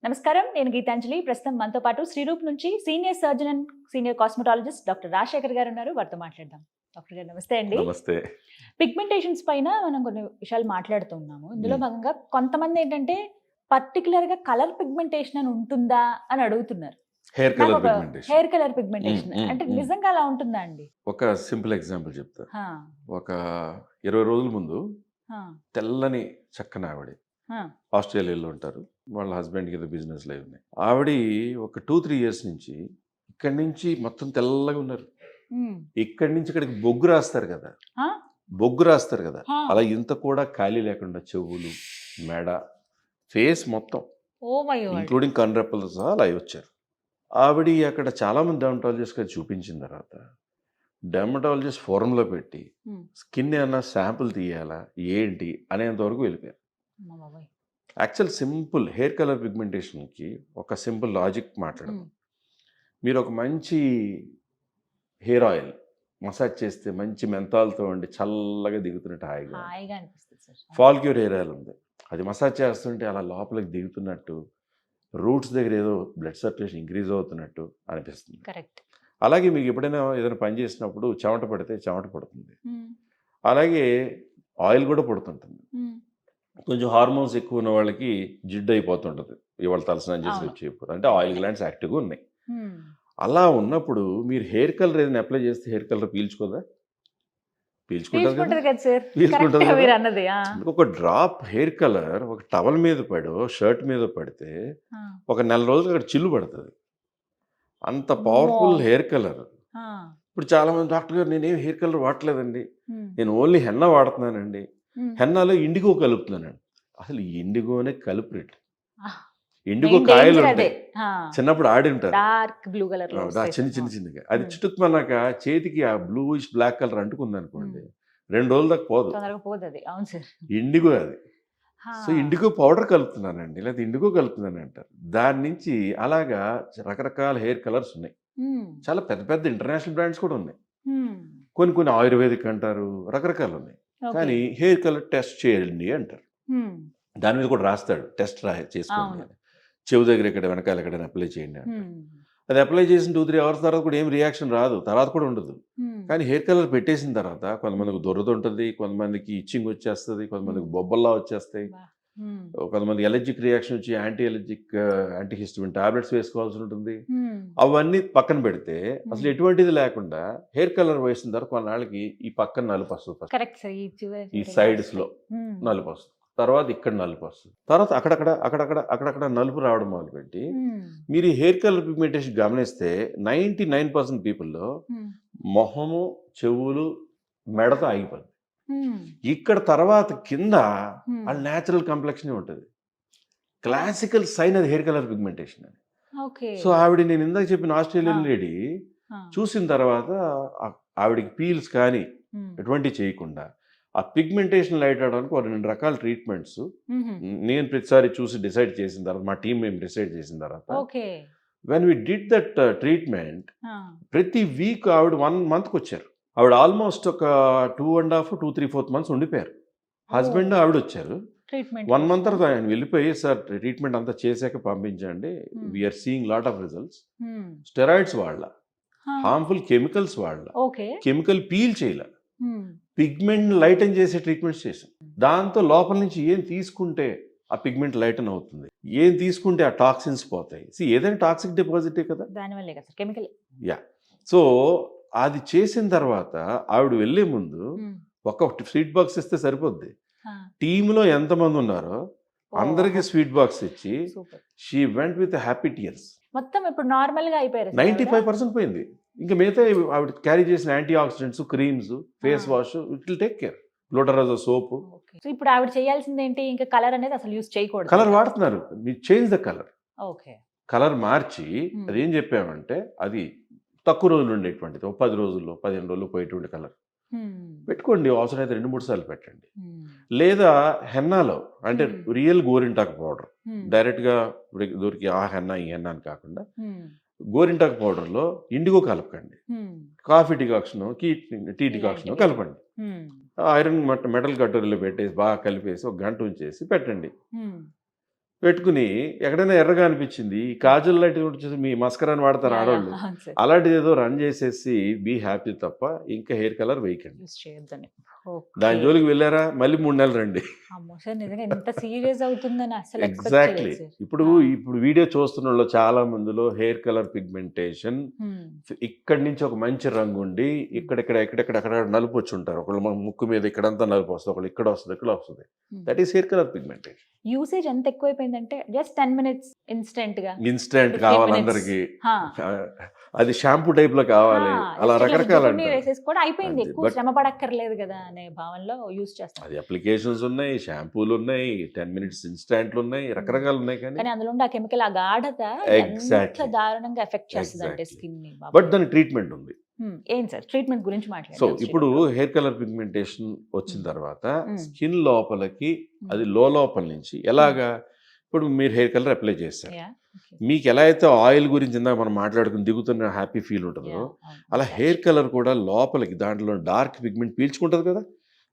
నమస్కారం, నేను గీతాంజలి. ప్రస్తుతం మనతో పాటు శ్రీరూప్ నుంచి senior surgeon and senior cosmetologist doctor Rajasekhar గారు ఉన్నారు. వారితో మాట్లాడదాం. డాక్టర్ గారు నమస్తే అండి. నమస్తే. పిగ్మెంటేషన్స్ పైన మనం కొన్ని విషయాలు మాట్లాడుతూ ఉన్నాము. ఇందులో భాగంగా కొంతమంది ఏంటంటే పర్టికులర్ గా కలర్ పిగ్మెంటేషన్ అని ఉంటుందా అని అడుగుతున్నారు. Hair colour pigmentation. Hair colour pigmentation అంటే నిజంగా అలా ఉంటుందా అండి? ఒక సింపుల్ ఎగ్జాంపుల్ చెప్తా. ఒక 20 రోజుల ముందు తెల్లని చక్కని ఆవిడ ఆస్ట్రేలియాలో ఉంటారు. వాళ్ళ హస్బెండ్కి ఏదో బిజినెస్ లైవ్ ఉన్నాయి. ఆవిడ ఒక 2-3 ఇయర్స్ నుంచి ఇక్కడి నుంచి మొత్తం తెల్లగా ఉన్నారు. ఇక్కడి నుంచి ఇక్కడికి బొగ్గు రాస్తారు కదా, అలా ఇంత కూడా ఖాళీ లేకుండా చెవులు, మెడ, ఫేస్ మొత్తం ఇంక్లూడింగ్ కన్రెప్పలు సహా అలా వచ్చారు. ఆవిడ అక్కడ చాలామంది డెర్మటాలజిస్ట్ గారు చూపించిన తర్వాత డెర్మటాలజిస్ట్ ఫోరంలో పెట్టి స్కిన్ ఏమన్నా శాంపుల్ తీయాలా ఏంటి అనేంతవరకు వెళ్ళిపోయారు. యాక్చువల్ సింపుల్ హెయిర్ కలర్ పిగ్మెంటేషన్కి ఒక సింపుల్ లాజిక్ మాట్లాడదాం. మీరు ఒక మంచి హెయిర్ ఆయిల్ మసాజ్ చేస్తే మంచి మెంతాలతో ఉండి చల్లగా దిగుతున్నట్టు హాయిగా ఫాల్క్యూర్ హెయిర్ ఆయిల్ ఉంది. అది మసాజ్ చేస్తుంటే అలా లోపలికి దిగుతున్నట్టు, రూట్స్ దగ్గర ఏదో బ్లడ్ సర్క్యులేషన్ ఇంక్రీజ్ అవుతున్నట్టు అనిపిస్తుంది. అలాగే మీకు ఎప్పుడైనా ఏదైనా పని చేసినప్పుడు చెమట పడితే చెమట పడుతుంది. అలాగే ఆయిల్ కూడా పడుతుంటుంది. కొంచెం హార్మోన్స్ ఎక్కువ ఉన్న వాళ్ళకి జిడ్డు అయిపోతుంటుంది. ఇవాళ తలస్నానం చేసి వచ్చేయకపోతే అంటే ఆయిల్ గ్లాండ్స్ యాక్టివ్గా ఉన్నాయి. అలా ఉన్నప్పుడు మీరు హెయిర్ కలర్ ఏదైనా అప్లై చేస్తే హెయిర్ కలర్ పీల్చుకోదా? పీల్చుకుంటుంది. ఒక డ్రాప్ హెయిర్ కలర్ ఒక టవల్ మీద పడో షర్ట్ మీద పడితే ఒక నెల రోజులు అక్కడ చిల్లు పడుతుంది. అంత పవర్ఫుల్ హెయిర్ కలర్. ఇప్పుడు చాలా మంది డాక్టర్ గారు నేనేం హెయిర్ కలర్ వాడలేదండి, నేను ఓన్లీ హెన్నా వాడుతున్నానండి, హెన్నాలో ఇండిగో కలుపుతున్నానండి. అసలు ఇండిగోనే కలుపురేట్. ఇండిగో కాయలు ఉంటాయి, చిన్నప్పుడు ఆడి ఉంటారు చిన్నగా. అది చుట్టుకున్నాక చేతికి ఆ బ్లూయిష్ బ్లాక్ కలర్ అంటుకుంది అనుకోండి, 2 రోజుల దాకా పోదు. ఇండిగో అది. సో ఇండిగో పౌడర్ కలుపుతున్నానండి, లేదా ఇండిగో కలుపుతున్నాను అంటారు. దాని నుంచి అలాగా రకరకాల హెయిర్ కలర్స్ ఉన్నాయి. చాలా పెద్ద పెద్ద ఇంటర్నేషనల్ బ్రాండ్స్ కూడా ఉన్నాయి. కొన్ని ఆయుర్వేదిక్ అంటారు, రకరకాలు ఉన్నాయి. కానీ హెయిర్ కలర్ టెస్ట్ చేయండి అంటారు. దాని మీద కూడా రాస్తాడు టెస్ట్ చేసుకోండి అని. చెవు దగ్గర ఇక్కడ వెనకాల ఎక్కడైనా అప్లై చేయండి అంటారు. అది అప్లై చేసిన 2-3 అవర్స్ తర్వాత కూడా ఏం రియాక్షన్ రాదు, తర్వాత కూడా ఉండదు. కానీ హెయిర్ కలర్ పెట్టేసిన తర్వాత కొంతమందికి దురద ఉంటుంది, కొంతమందికి ఇచ్చింగ్ వచ్చేస్తుంది, కొంతమందికి బొబ్బల్లా వచ్చేస్తాయి, కొంతమంది ఎలర్జిక్ రియాక్షన్ వచ్చి యాంటీహిస్టమిన్ టాబ్లెట్స్ వేసుకోవాల్సి ఉంటుంది. అవన్నీ పక్కన పెడితే అసలు ఎటువంటిది లేకుండా హెయిర్ కలర్ వేసిన తర్వాత కొన్నాళ్ళకి ఈ పక్కన నలుపు వస్తుంది, ఈ సైడ్స్ లో నలుపు వస్తుంది, తర్వాత ఇక్కడ నలుపు వస్తుంది, తర్వాత అక్కడక్కడ నలుపు రావడం మొదలుపెట్టి మీరు ఈ హెయిర్ కలర్ పిగ్మెంటేషన్ గమనిస్తే 99% పీపుల్లో మొహము, చెవులు, మెడతో ఆగిపోతుంది. ఇక్కడ తర్వాత కింద వాళ్ళ న్యాచురల్ కంప్లెక్షన్ ఉంటుంది. క్లాసికల్ సైన్ అది హెయిర్ కలర్ పిగ్మెంటేషన్ అని. సో ఆవిడ నేను ఇందాక చెప్పిన ఆస్ట్రేలియన్ లేడీ చూసిన తర్వాత ఆవిడకి పీల్స్ కానీ ఎటువంటి చేయకుండా ఆ పిగ్మెంటేషన్ లైట్ అవడానికి 2 రకాల ట్రీట్మెంట్స్ నేను ప్రతిసారి చూసి డిసైడ్ చేసిన తర్వాత, మా టీం మేము డిసైడ్ చేసిన తర్వాత, when we did that treatment, ప్రతి వీక్ ఆవిడ 1 monthకి వచ్చారు. ఆవిడ ఆల్మోస్ట్ ఒక 2.5-3-4 months ఉండిపోయారు. హస్బెండ్ ఆవిడ వచ్చారు. 1 month తర్వాత ఆయన వెళ్ళిపోయి, సార్ ట్రీట్మెంట్ అంతా చేశాక పంపించండి, we're seeing lot of results. Steroids వాడలా, హార్మ్ఫుల్ కెమికల్స్ వాడలా, కెమికల్ పీల్ చేయలే, పిగ్మెంట్ లైటన్ చేసే ట్రీట్మెంట్స్ చేసాం. దాంతో లోపల నుంచి ఏం తీసుకుంటే ఆ పిగ్మెంట్ లైటన్ అవుతుంది, ఏం తీసుకుంటే ఆ టాక్సిన్స్ పోతాయి. ఏదైనా టాక్సిక్ డిపాజిటే కదా, కెమికల్. సో అది చేసిన తర్వాత ఆవిడ వెళ్ళే ముందు ఒక స్వీట్ బాక్స్ ఇస్తే సరిపోద్ది. టీంలో ఎంతమంది ఉన్నారో అందరికి స్వీట్ బాక్స్ ఇచ్చి she went with happy tears. మొత్తం ఇప్పుడు నార్మల్ గా అయిపోయారు. 95% పోయింది. ఇంకా మిగతా ఆవిడ క్యారీ చేసిన antioxidants, creams, face wash, it will take care. గ్లూటరైజో సోప్. ఇప్పుడు ఆవిడ చేయాల్సింది ఏంటి? ఇంకా కలర్ అనేది అసలు యూజ్ చేయకూడదు. కలర్ వాడుతున్నారు, మీరు చేంజ్ ద కలర్. కలర్ మార్చి అదేం చెప్పామంటే అది తక్కువ రోజులు ఉండేటువంటిది, 10 రోజుల్లో 15 రోజుల్లో పోయేటువంటి కలర్ పెట్టుకోండి. అవసరమైతే 2-3 సార్లు పెట్టండి. లేదా హెన్నాలో అంటే రియల్ గోరింటాకు పౌడర్ డైరెక్ట్గా దొరికి ఆ హెన్నా ఈ హెన్నా అని కాకుండా గోరింటాకు పౌడర్లో ఇండిగో కలపకండి, కాఫీ డికాక్షన్, టీ డికాక్షన్ కలపండి. ఐరన్ మెటల్ కట్టోరీలో పెట్టేసి బాగా కలిపేసి 1 గంట ఉంచేసి పెట్టండి. పెట్టుకుని ఎక్కడైనా ఎర్రగా అనిపించింది ఈ కాజల్ లైట్ వచ్చేసి మీ మస్కరాన్ని వాడతారు ఆడవాళ్ళు, అవును సార్. అలాంటిది ఏదో రన్ చేసేసి బీ హ్యాపీ తప్ప ఇంకా హెయిర్ కలర్ వేయకండి. యూస్ చేయొద్దని. దాని ఓకే. జోలికి వెళ్ళారా మళ్ళీ 3 నెలలు రండి. అమ్మో సార్, నిజంగా ఇంత సీరియస్ అవుతుందని అసలు ఎక్స్పెక్ట్ ఎగ్జాక్ట్లీ. చేయలేదు సార్. ఇప్పుడు ఆ. ఇప్పుడు వీడియో చూస్తున్న వాళ్ళు చాలా మందిలో హెయిర్ కలర్ పిగ్మెంటేషన్ హ్మ్. ఇక్కడి నుంచి ఒక మంచి రంగు ఉండి ఇక్కడెక్కడ నలుపు వచ్చి ఉంటారు. ఒకళ్ళు మన ముక్కు మీద ఇక్కడంతా నలుపు వస్తుంది, ఒకళ్ళు ఇక్కడ వస్తుంది, ఇక్కడ వస్తుంది. Hmm. That is hair colour pigmentation. Usage ఎంత ఎక్కువైపోయిందంటే జస్ట్ 10 minutes ఇన్స్టెంట్ గా ఇన్స్టెంట్ 15 కావాలి minutes. అందరికి, హా. అది షాంపూ టైప్ లో కావాలి, అలా రకరకాల అంటారు. వేసేసుకోవడం అయిపోయింది, అంతే. ఎక్కువ But- శ్రమ పడక్కర్లేదు కదా అనే భావనలో యూస్ చేస్తాం. అది అప్లికేషన్స్ ఉన్నాయి, షాంపూలు ఉన్నాయి, 10 minutes ఇన్స్టాంట్లు ఉన్నాయి, రకరకాలు ఉన్నాయి. కానీ కానీ అందులో ఉండే ఆ కెమికల్, ఆ గాఢత Exactly. ఎంత దారుణంగా ఎఫెక్ట్ చేస్తుంది అంటే Exactly. స్కిన్ ని. బట్ దాని ట్రీట్మెంట్ ఉంది. ఏం సార్ ట్రీట్మెంట్ గురించి సో మాట్లాడారు. ఇప్పుడు హెయిర్ కలర్ పిగ్మెంటేషన్ వచ్చిన తర్వాత Hmm. స్కిన్ లోపలికి అది లోపల నుంచి ఎలాగా, ఇప్పుడు మీరు హెయిర్ కలర్ అప్లై చేస్తారు, మీకు ఎలా అయితే ఆయిల్ గురించి ఇందాక మనం మాట్లాడుకుని దిగుతున్న హ్యాపీ ఫీల్ ఉంటుందో అలా హెయిర్ కలర్ కూడా లోపలికి దాంట్లో డార్క్ పిగ్మెంట్ పీల్చుకుంటుంది కదా,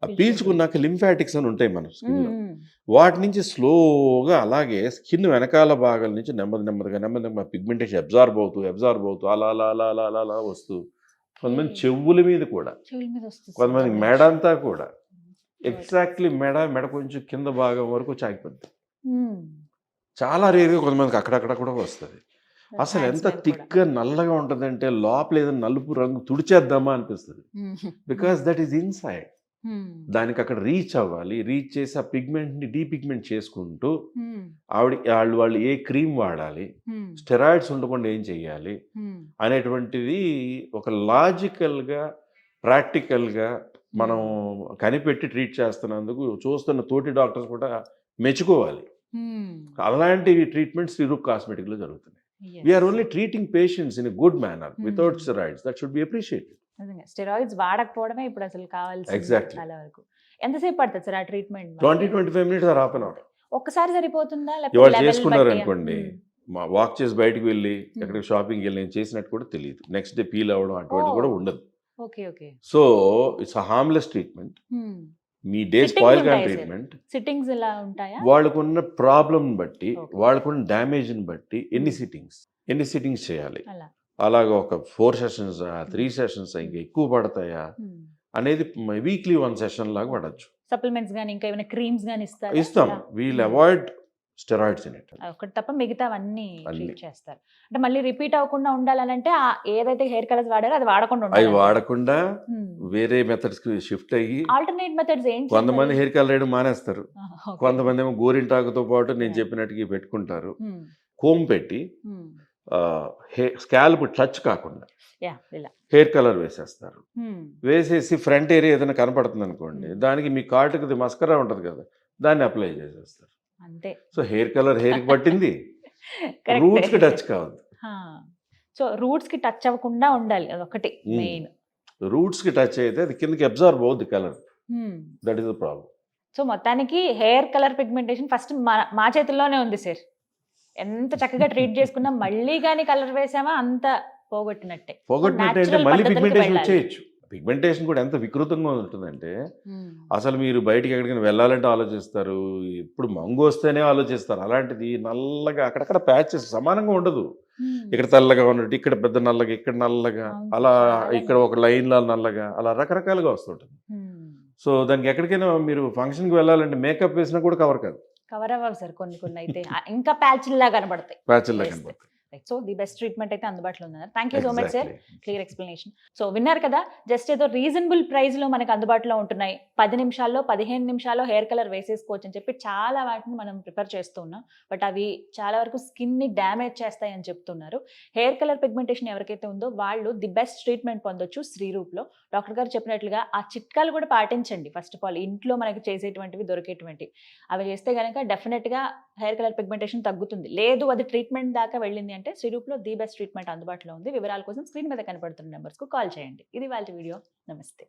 ఆ పీల్చుకున్నాక లింఫాటిక్స్ అని ఉంటాయి మన స్కిన్లో, వాటి నుంచి స్లోగా అలాగే స్కిన్ వెనకాల భాగాల నుంచి నెమ్మదిగా పిగ్మెంటేషన్ అబ్జార్బ్ అవుతూ అలా అలా అలా అలా అలా అలా వస్తూ కొంతమంది చెవుల మీద కూడా, కొంతమంది మెడ అంతా కూడా, ఎగ్జాక్ట్లీ మెడ కొంచెం కింద భాగం వరకు చాకిపోద్ది. చాలా రేరుగా కొంతమందికి అక్కడక్కడ కూడా వస్తుంది. అసలు ఎంత థిక్గా నల్లగా ఉంటుందంటే లోపల ఏదైనా నలుపు రంగు తుడిచేద్దామా అనిపిస్తుంది. Because that is inside. దానికి అక్కడ రీచ్ అవ్వాలి, రీచ్ చేసి ఆ పిగ్మెంట్ని డీపిగ్మెంట్ చేసుకుంటూ వాళ్ళు ఏ క్రీమ్ వాడాలి, స్టెరాయిడ్స్ ఉండకుండా ఏం చెయ్యాలి అనేటువంటిది ఒక లాజికల్గా ప్రాక్టికల్గా మనం కనిపెట్టి ట్రీట్ చేస్తున్నందుకు చూస్తున్న తోటి డాక్టర్స్ కూడా మెచ్చుకోవాలి. అలాంటి ట్రీట్మెంట్స్ శ్రీరూప్ కాస్మెటిక్లో జరుగుతున్నాయి. We're only treating patients in a good manner without steroids. That should be appreciated. Steroids వాడకపోవడమే ఇప్పుడు అసలు కావాల్సింది. Exactly. చాలా వరకు ఎంతసేపు పడుతుంది సార్ ఆ treatment? 20-25 minutes or half an hour. ఒక్కసారి సరిపోతుందా? ఇవాళ చేసుకున్నారు అనుకోండి, వాక్ చేసి బయటకు వెళ్ళి ఎక్కడికి షాపింగ్కి వెళ్ళి నేను చేసినట్టు కూడా తెలియదు. నెక్స్ట్ డే పీల్ అవ్వడం అటువంటిది కూడా ఉండదు. Okay okay. So it's a harmless treatment. Me day spoil కాని ట్రీట్మెంట్. సిట్టింగ్స్ ఎలా ఉంటాయా? వాళ్ళకున్న ప్రాబ్లం బట్టి, Okay. వాళ్ళకున్న డ్యామేజ్ని బట్టి ఎన్ని సిట్టింగ్స్ చేయాలి, అలా. అలాగ ఒక 4 sessions 3 sessions ఇంకా ఎక్కువ పడతాయా అనేది వీక్లీ 1 session లాగా పడచ్చు. సప్లిమెంట్స్ గానీ ఇంకా ఏమైనా క్రీమ్స్ గానీ ఇస్తాం. We'll avoid steroids in it. ఒకటి తప్ప మిగతావన్నీ అన్ని. ట్రీట్ చేస్తారు. అంటే మళ్ళీ రిపీట్ అవ్వకుండా ఉండాలంటే ఏదైతే హెయిర్ కలర్స్ వాడారో అది వాడకుండా అవి ఉండాలి. వాడకుండా వేరే మెథడ్స్ కి షిఫ్ట్ అయ్యి, ఆల్టర్నేట్ మెథడ్స్ ఏంటి? కొంతమంది హెయిర్ కలర్ వేయడం మానేస్తారు, కొంతమంది ఏమో గోరింటాకుతో పాటు నేను చెప్పినట్టుగా పెట్టుకుంటారు. కోమ్ పెట్టి స్కాల్ప్ టచ్ కాకుండా హెయిర్ కలర్ వేసేస్తారు. వేసేసి ఫ్రంట్ ఏరియా ఏదైనా కనపడుతుంది అనుకోండి, దానికి మీ కాటుకి మస్కరా ఉంటుంది కదా, దాన్ని అప్లై చేసేస్తారు. అంతే. సో హెయిర్ కలర్ హెయిర్కి పట్టింది, రూట్స్ కి టచ్ కావద్దు. సో రూట్స్ కి టచ్ అవ్వకుండా ఉండాలి, అదొకటి మెయిన్. రూట్స్ కి టచ్ అయితే అది కిందకి అబ్జర్వ్ అవుద్ది colour. That is the problem. So మొత్తానికి హెయిర్ కలర్ పిగ్మెంటేషన్ ఫస్ట్ మా చేతుల్లోనే ఉంది సార్. ఎంత చక్కగా ట్రీట్ చేసుకున్నా మళ్ళీ కానీ కలర్ వేసామా అంత పోగొట్టినట్టే. అంటే మళ్ళీ పిగ్మెంటేషన్ వచ్చేయచ్చు. పిగ్మెంటేషన్ కూడా ఎంత వికృతంగా ఉంటుందంటే, అసలు మీరు బయటికి ఎక్కడికైనా వెళ్ళాలంటే ఆలోచిస్తారు, ఇప్పుడు మంగు వస్తేనే ఆలోచిస్తారు. అలాంటిది నల్లగా అక్కడక్కడ ప్యాచెస్ సమానంగా ఉండదు. ఇక్కడ తెల్లగా ఉన్నట్టు, ఇక్కడ పెద్ద నల్లగా, ఇక్కడ నల్లగా, అలా ఇక్కడ ఒక లైన్లో నల్లగా, అలా రకరకాలుగా వస్తుంటుంది. సో దానికి ఎక్కడికైనా మీరు ఫంక్షన్కి వెళ్ళాలంటే మేకప్ వేసినా కూడా కవర్ కాదు. కవర్ అవ్వవు సార్ కొన్ని అయితే, ఇంకా ప్యాచ్లా కనబడతాయి. సో ది బెస్ట్ ట్రీట్మెంట్ అయితే అందుబాటులో ఉంది. Thank you so much sir, clear explanation. So విన్నారు కదా, జస్ట్ ఏదో రీజనబుల్ ప్రైస్లో మనకు అందుబాటులో ఉంటున్నాయి, 10 నిమిషాల్లో 15 నిమిషాల్లో హెయిర్ కలర్ వేసేసుకోవచ్చు అని చెప్పి చాలా వాటిని మనం ప్రిఫర్ చేస్తూ ఉన్నాం. బట్ అవి చాలా వరకు స్కిన్ని డ్యామేజ్ చేస్తాయి అని చెప్తున్నారు. హెయిర్ కలర్ పిగ్మెంటేషన్ ఎవరికైతే ఉందో వాళ్ళు ది బెస్ట్ ట్రీట్మెంట్ పొందొచ్చు శ్రీరూప్లో. డాక్టర్ గారు చెప్పినట్లుగా ఆ చిట్కాలు కూడా పాటించండి. ఫస్ట్ ఆఫ్ ఆల్ ఇంట్లో మనకి చేసేటువంటివి దొరికేటువంటివి అవి చేస్తే కనుక డెఫినెట్గా హెయిర్ కలర్ పిగ్మెంటేషన్ తగ్గుతుంది. లేదు అది ట్రీట్మెంట్ దాకా వెళ్ళింది అంటే శ్రీరూప్లో ది బెస్ట్ ట్రీట్మెంట్ అందుబాటులో ఉంది. వివరాల కోసం స్క్రీన్ మీద కనపడుతున్న నెంబర్స్కు కాల్ చేయండి. ఇది వాళ్ళ వీడియో. నమస్తే.